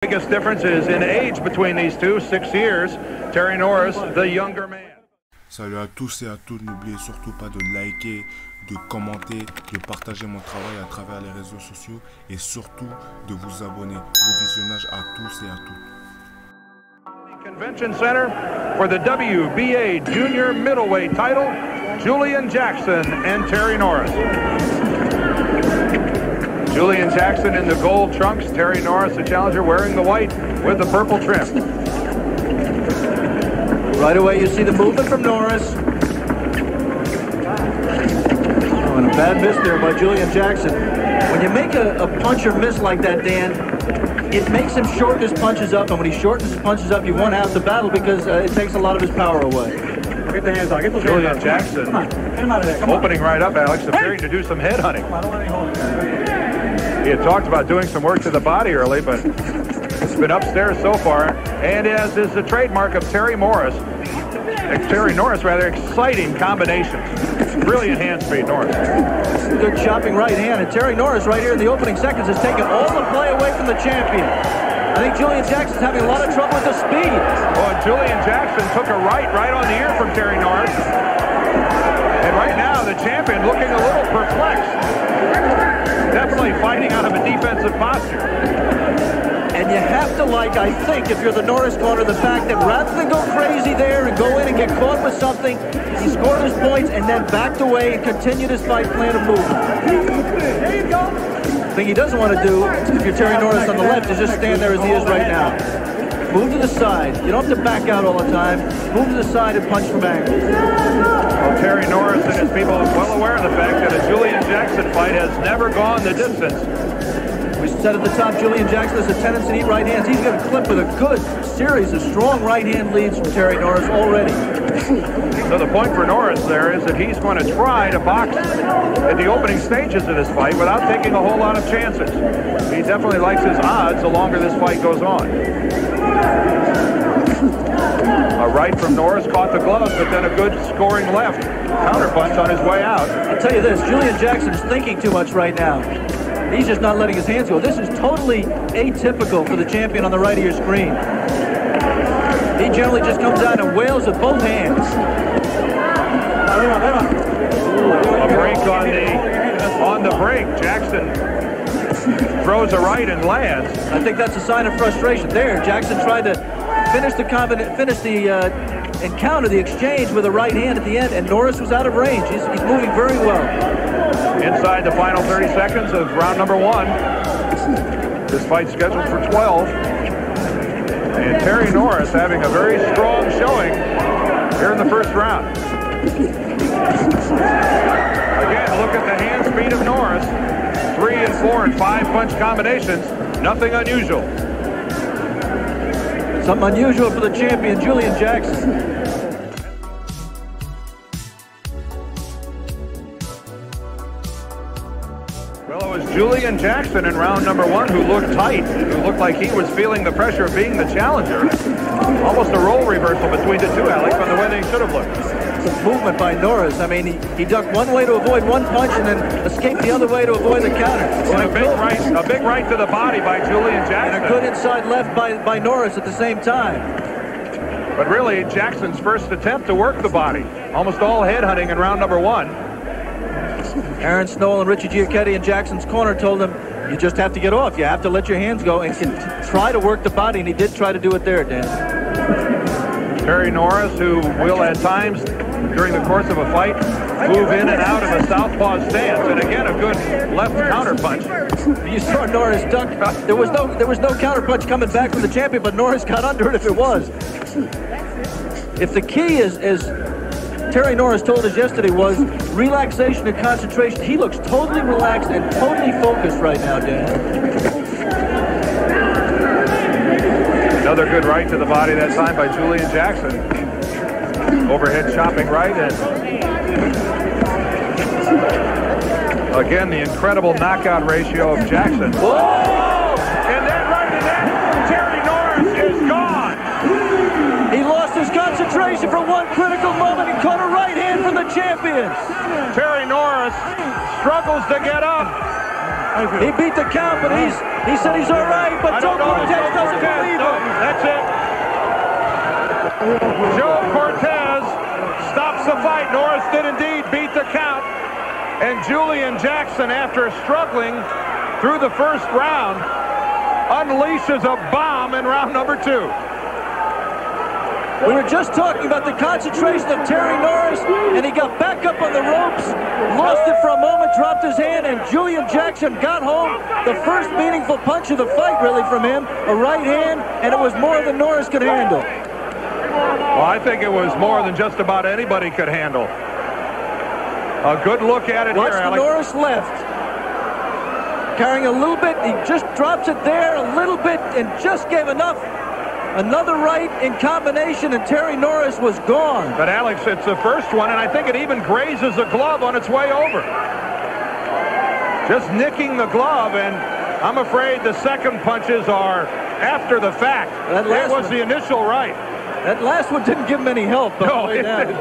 Biggest difference is in age between these two, 6 years. Terry Norris, the younger man. Salut à tous et à toutes, n'oubliez surtout pas de liker, de commenter, de partager mon travail à travers les réseaux sociaux et surtout de vous abonner. Bon visionnage à tous et à toutes. Convention Center for the WBA Junior Middleweight title, Julian Jackson and Terry Norris. Julian Jackson in the gold trunks, Terry Norris, the challenger, wearing the white with the purple trim. Right away you see the movement from Norris. Oh, and a bad miss there by Julian Jackson. When you make a puncher miss like that, Dan, it makes him shorten his punches up, and when he shortens his punches up, you won half the battle because it takes a lot of his power away. Get the hands on. Get those Julian hands Jackson on. Come on. Get him out of there. Come opening right up, Alex, appearing to do some head hunting. on. I don't want any hold. He had talked about doing some work to the body early, but it's been upstairs so far. And as is the trademark of Terry Norris, exciting combinations. Brilliant hand speed, Norris. Good chopping right hand, and Terry Norris right here in the opening seconds has taken all the play away from the champion. I think Julian Jackson's having a lot of trouble with the speed. Well, Julian Jackson took a right on the ear from Terry Norris. And right now, the champion looking a little perplexed. Definitely fighting out of a defensive posture. And you have to like, I think, if you're the Norris corner, the fact that rather than go crazy there and go in and get caught with something, he scored his points and then backed away and continued his fight plan of movement. There you go. The thing he doesn't want to do, if you're Terry Norris on the left, is just stand there as he is right now. Move to the side. You don't have to back out all the time. Move to the side and punch from angle. Well, Terry Norris and his people are well aware of the fact that a Julian Jackson fight has never gone the distance. We said at the top, Julian Jackson has a tendency to eat right hands. He's got a clip with a good series of strong right hand leads from Terry Norris already. So the point for Norris there is that he's going to try to box at the opening stages of this fight without taking a whole lot of chances. He definitely likes his odds the longer this fight goes on. A right from Norris caught the gloves, but then a good scoring left counterpunch on his way out. I'll tell you this, Julian Jackson is thinking too much right now. He's just not letting his hands go. This is totally atypical for the champion on the right of your screen. He generally just comes out and wails with both hands. A break on the break. Jackson throws a right and lands. I think that's a sign of frustration. There, Jackson tried to finish the encounter, the exchange with a right hand at the end, and Norris was out of range. He's moving very well. Inside the final 30 seconds of round number 1. This fight's scheduled for 12. And Terry Norris having a very strong showing here in the first round. Again, look at the hand speed of Norris. 3 and 4 and 5 punch combinations. Nothing unusual. Something unusual for the champion, Julian Jackson. Well, it was Julian Jackson in round number 1 who looked tight, who looked like he was feeling the pressure of being the challenger. Almost a role reversal between the two, Alex, on the way they should have looked. Some movement by Norris. I mean, he ducked one way to avoid one punch and then escaped the other way to avoid the counter. And a big right to the body by Julian Jackson. And a good inside left by Norris at the same time. But really, Jackson's first attempt to work the body. Almost all head hunting in round number 1. Aaron Snow and Richie Giacchetti in Jackson's corner told him, you just have to get off. You have to let your hands go and try to work the body, and he did try to do it there, Dan. Terry Norris, who will at times during the course of a fight move in and out of a southpaw stance, and again a good left counterpunch. You saw Norris duck. There was no counterpunch coming back from the champion, but Norris got under it if it was. If the key is Terry Norris told us yesterday was relaxation and concentration. He looks totally relaxed and totally focused right now, Dan. Another good right to the body that time by Julian Jackson. Overhead chopping right, and again the incredible knockout ratio of Jackson. Whoa! And then right to that, Terry Norris is gone. He lost his concentration for one critical moment and caught a right hand from the champion. Terry Norris struggles to get up. He beat the count, but he said he's all right, but Joe Cortez doesn't believe him. That's it. Joe Cortez stops the fight. Norris did indeed beat the count. And Julian Jackson, after struggling through the first round, unleashes a bomb in round number 2. We were just talking about the concentration of Terry Norris, and he got back up on the ropes, lost it for a moment, dropped his hand, and Julian Jackson got home the first meaningful punch of the fight, really, from him, a right hand, and it was more than Norris could handle. Well, I think it was more than just about anybody could handle. A good look at it here, Alex. Norris left. Carrying a little bit, he just drops it there a little bit and just gave enough. Another right in combination, and Terry Norris was gone. But Alex, it's the first one, and I think it even grazes the glove on its way over. Just nicking the glove, and I'm afraid the second punches are after the fact. That was the initial right. That last one didn't give him any help. No, it didn't.